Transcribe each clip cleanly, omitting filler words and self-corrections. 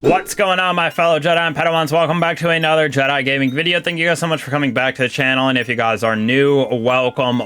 What's going on, my fellow Jedi and Padawans? Welcome back to another Jedi gaming video. Thank you guys so much for coming back to the channel, and if you guys are new, welcome.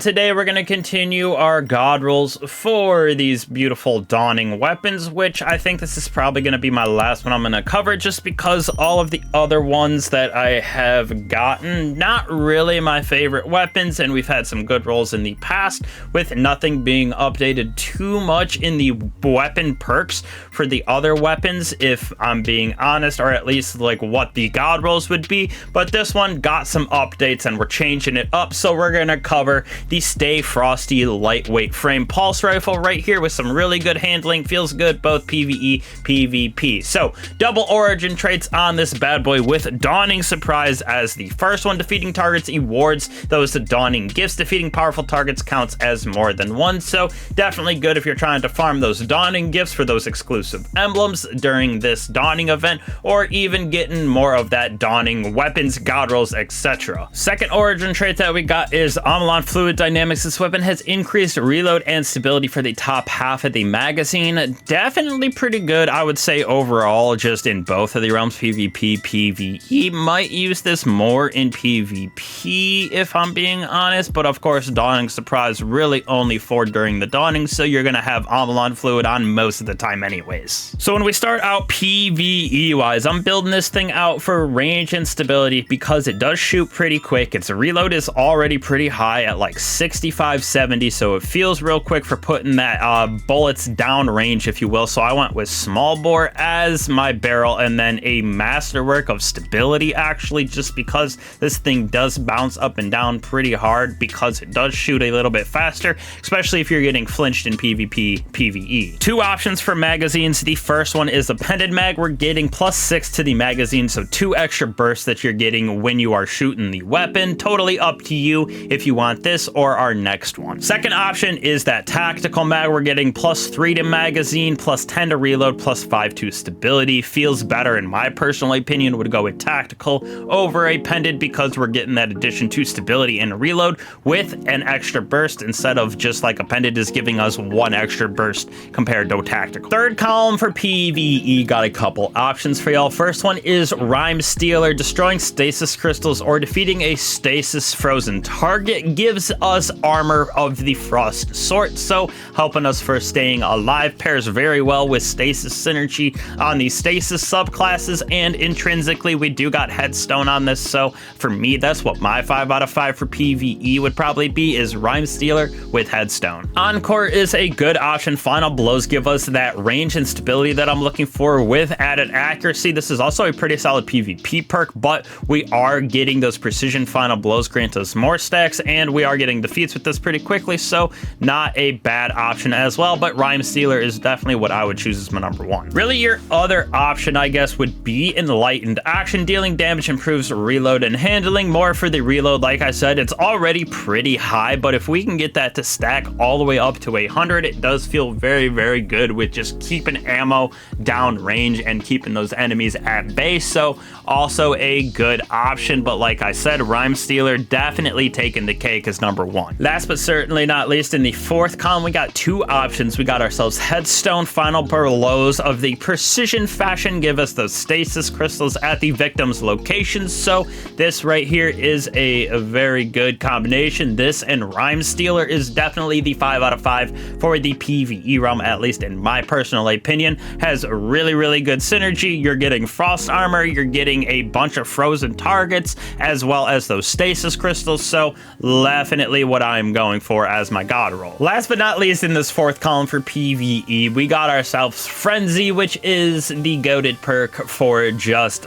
Today we're going to continue our god rolls for these beautiful dawning weapons, which I think this is probably going to be my last one I'm going to cover, just because all of the other ones that I have gotten, not really my favorite weapons, and we've had some good rolls in the past, with nothing being updated too much in the weapon perks for the other weapons, if I'm being honest, or at least like what the god rolls would be. But this one got some updates and we're changing it up, so we're gonna cover the Stay Frosty lightweight frame pulse rifle right here with some really good handling. Feels good both PvE, PvP. So double origin traits on this bad boy, with Dawning Surprise as the first one. Defeating targets awards those dawning gifts. Defeating powerful targets counts as more than one, so definitely good if you're trying to farm those dawning gifts for those exclusive emblems during this dawning event, or even getting more of that dawning weapons, god rolls, etc. Second origin trait that we got is Omolon Fluid Dynamics. This weapon has increased reload and stability for the top half of the magazine. Definitely pretty good, I would say, overall, just in both of the realms, PvP, PvE. Might use this more in PvP if I'm being honest, but of course Dawning Surprise really only for during the dawning, so you're gonna have Omolon Fluid on most of the time anyways. So when we start out PvE wise, I'm building this thing out for range and stability because it does shoot pretty quick. Its reload is already pretty high at like 65-70, so it feels real quick for putting that bullets down range, if you will. So I went with small bore as my barrel, and then a masterwork of stability, actually, just because this thing does bounce up and down pretty hard because it does shoot a little bit faster, especially if you're getting flinched in PvP, PvE. Two options for magazines. The first one is the pendant mag. We're getting +6 to the magazine, so 2 extra bursts that you're getting when you are shooting the weapon. Totally up to you if you want this or our next one. Second option is that tactical mag. We're getting +3 to magazine, +10 to reload, +5 to stability. Feels better in my personal opinion. Would go with tactical over a pendant because we're getting that addition to stability and reload with an extra burst, instead of just like a pendant is giving us 1 extra burst compared to tactical. Third column for PvE, got a couple options for y'all. First one is Rhyme Stealer. Destroying stasis crystals or defeating a stasis frozen target gives us armor of the frost sort, so helping us for staying alive. Pairs very well with stasis synergy on the stasis subclasses, and intrinsically we do got headstone on this, so for me that's what my 5 out of 5 for PvE would probably be, is Rhyme Stealer with headstone. Encore is a good option. Final blows give us that range and stability that I'm looking for with added accuracy. This is also a pretty solid PvP perk, but we are getting those precision final blows grant us more stacks, and we are getting defeats with this pretty quickly, so not a bad option as well. But Rhyme Stealer is definitely what I would choose as my number one. Really, your other option, I guess, would be Enlightened Action. Dealing damage improves reload and handling. More for the reload. Like I said, it's already pretty high, but if we can get that to stack all the way up to 100, it does feel very, very good with just keeping ammo down range and keeping those enemies at bay. So also a good option, but like I said, Rhyme Stealer definitely taking the cake as number one. Last but certainly not least, in the fourth column, we got 2 options. We got ourselves Headstone. Final blows of the precision fashion give us those stasis crystals at the victim's locations, so this right here is a very good combination. This and Rhyme Stealer is definitely the 5 out of 5 for the PvE realm, at least in my personal opinion. Has really, really good synergy. You're getting frost armor, you're getting a bunch of frozen targets, as well as those stasis crystals, so definitely what I'm going for as my god roll. Last but not least, in this fourth column for PvE, we got ourselves Frenzy, which is the goated perk for just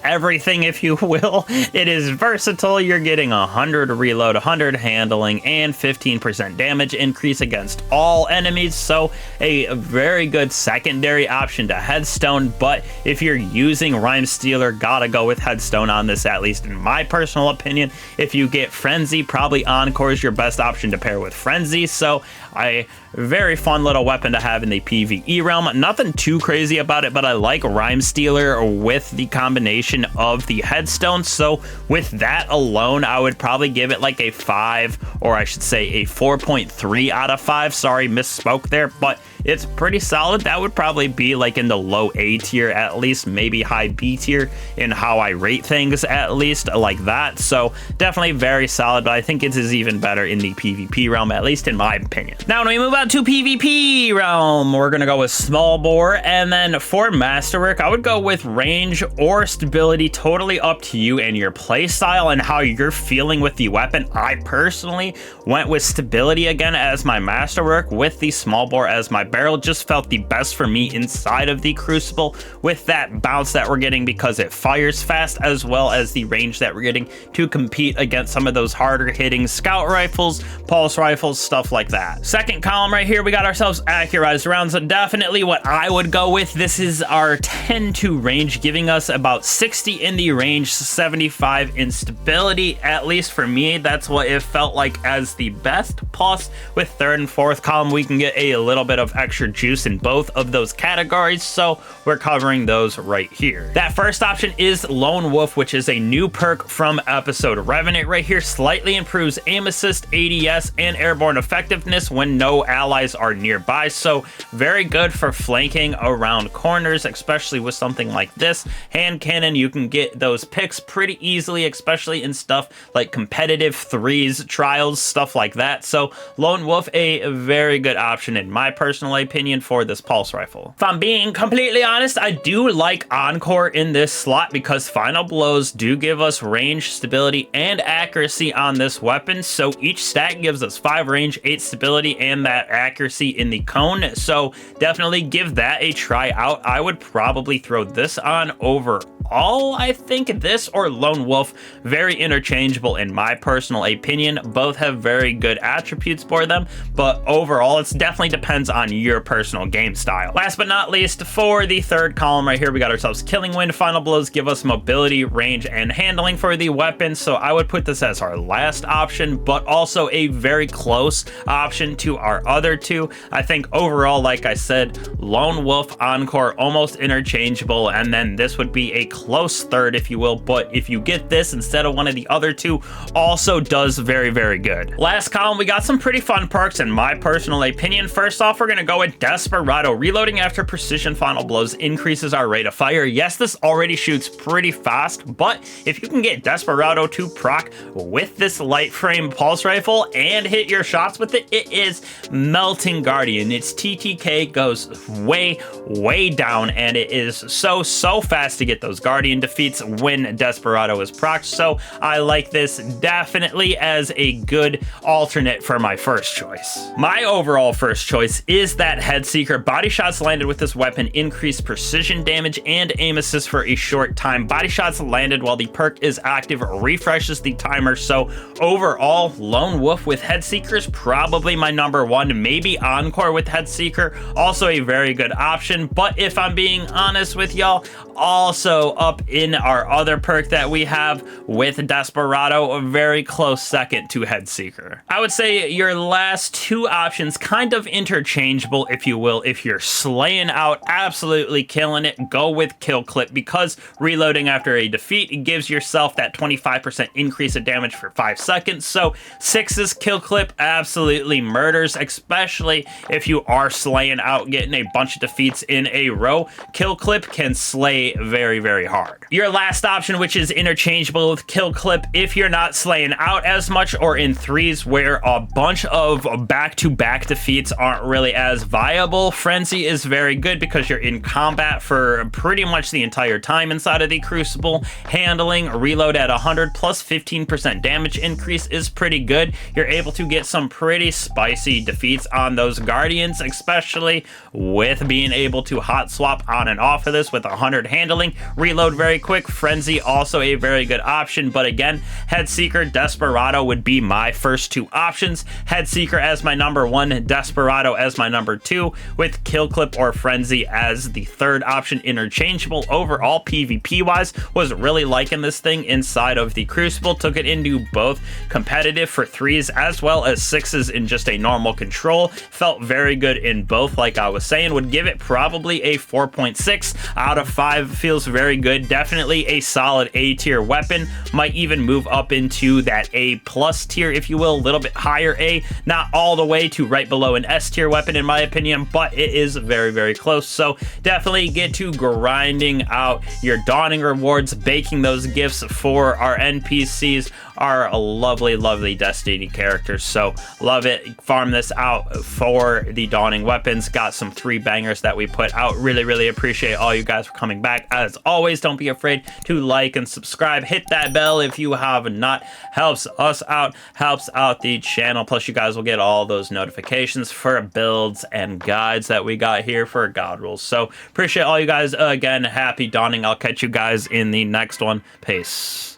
everything, if you will. It is versatile. You're getting 100 reload, 100 handling, and 15% damage increase against all enemies, so a very good secondary option to Headstone. But if you're using Rhyme Stealer, gotta go with Headstone on this, at least in my personal opinion. If you get Frenzy, probably Encore is your best option to pair with Frenzy, so a very fun little weapon to have in the PvE realm. Nothing too crazy about it, but I like Rhyme Stealer with the combination of the headstones. So with that alone, I would probably give it like a 5, or I should say a 4.3 out of 5. Sorry, misspoke there, but it's pretty solid. That would probably be like in the low A tier, at least, maybe high B tier in how I rate things, at least like that. So definitely very solid, but I think it is even better in the PvP realm, at least in my opinion. Now, when we move on to PvP realm, we're gonna go with small bore, and then for masterwork, I would go with range or stability, totally up to you and your play style and how you're feeling with the weapon. I personally went with stability again as my masterwork, with the small bore as my barrel. Just felt the best for me inside of the Crucible, with that bounce that we're getting because it fires fast, as well as the range that we're getting to compete against some of those harder hitting scout rifles, pulse rifles, stuff like that. Second column right here, we got ourselves accurized rounds. Definitely what I would go with. This is our 10-2 range, giving us about 60 in the range, 75 in stability. At least for me, that's what it felt like as the best. Plus, with third and fourth column, we can get a little bit of extra juice in both of those categories, so we're covering those right here. That first option is Lone Wolf, which is a new perk from episode Revenant right here. Slightly improves aim assist, ADS, and airborne effectiveness when no allies are nearby, so very good for flanking around corners, especially with something like this. Hand cannon, you can get those picks pretty easily, especially in stuff like competitive threes, trials, stuff like that. So Lone Wolf, a very good option in my personal opinion for this pulse rifle. If I'm being completely honest, I do like Encore in this slot because final blows do give us range, stability, and accuracy on this weapon. So each stack gives us 5 range, 8 stability, and that accuracy in the cone. So definitely give that a try out. I would probably throw this on over I think this or Lone Wolf, very interchangeable in my personal opinion. Both have very good attributes for them, but overall it definitely depends on your personal game style. Last but not least, for the third column right here, we got ourselves Killing Wind. Final blows give us mobility, range, and handling for the weapon, so I would put this as our last option, but also a very close option to our other two. I think overall, like I said, Lone Wolf, Encore, almost interchangeable, and then this would be a close third, if you will, but if you get this instead of one of the other two, also does very, very good. Last column, we got some pretty fun perks in my personal opinion. First off, we're gonna go with Desperado. Reloading after precision final blows increases our rate of fire. Yes, this already shoots pretty fast, but if you can get Desperado to proc with this light frame pulse rifle and hit your shots with it, it is melting Guardian. Its TTK goes way, way down, and it is so fast to get those Guardian defeats when Desperado is procced. So I like this definitely as a good alternate for my first choice. My overall first choice is that Headseeker. Body shots landed with this weapon increase precision damage and aim assist for a short time. Body shots landed while the perk is active refreshes the timer. So overall, Lone Wolf with Headseeker is probably my number one. Maybe Encore with Headseeker, also a very good option. But if I'm being honest with y'all, also up in our other perk that we have with Desperado, a very close second to Headseeker. I would say your last two options kind of interchangeable, if you will. If you're slaying out, absolutely killing it, go with Kill Clip, because reloading after a defeat, it gives yourself that 25% increase of damage for 5 seconds. So 6's Kill Clip absolutely murders, especially if you are slaying out, getting a bunch of defeats in a row. Kill Clip can slay very, very hard. Your last option, which is interchangeable with Kill Clip, if you're not slaying out as much or in threes where a bunch of back-to-back defeats aren't really as viable, Frenzy is very good because you're in combat for pretty much the entire time inside of the Crucible. Handling, reload at 100 plus 15% damage increase is pretty good. You're able to get some pretty spicy defeats on those Guardians, especially with being able to hot swap on and off of this with 100 handling. reload very quick. Frenzy also a very good option, but again, Headseeker, Desperado would be my first two options. Headseeker as my number one, Desperado as my number two, with Kill Clip or Frenzy as the third option, interchangeable. Overall, PvP wise, was really liking this thing inside of the Crucible. Took it into both competitive for 3s as well as 6s in just a normal control. Felt very good in both, like I was saying. Would give it probably a 4.6 out of 5. Feels very good. Definitely a solid A tier weapon. Might even move up into that A plus tier, if you will, a little bit higher A. Not all the way to right below an S tier weapon in my opinion, but it is very, very close. So definitely get to grinding out your dawning rewards, baking those gifts for our NPCs, our lovely, lovely Destiny characters. So love it. Farm this out for the dawning weapons. Got some 3 bangers that we put out. Really, really appreciate all you guys for coming back. As always, don't be afraid to like and subscribe. Hit that bell if you have not. Helps us out, helps out the channel. Plus you guys will get all those notifications for builds and guides that we got here for God Rules. So appreciate all you guys. Again, happy dawning. I'll catch you guys in the next one. Peace.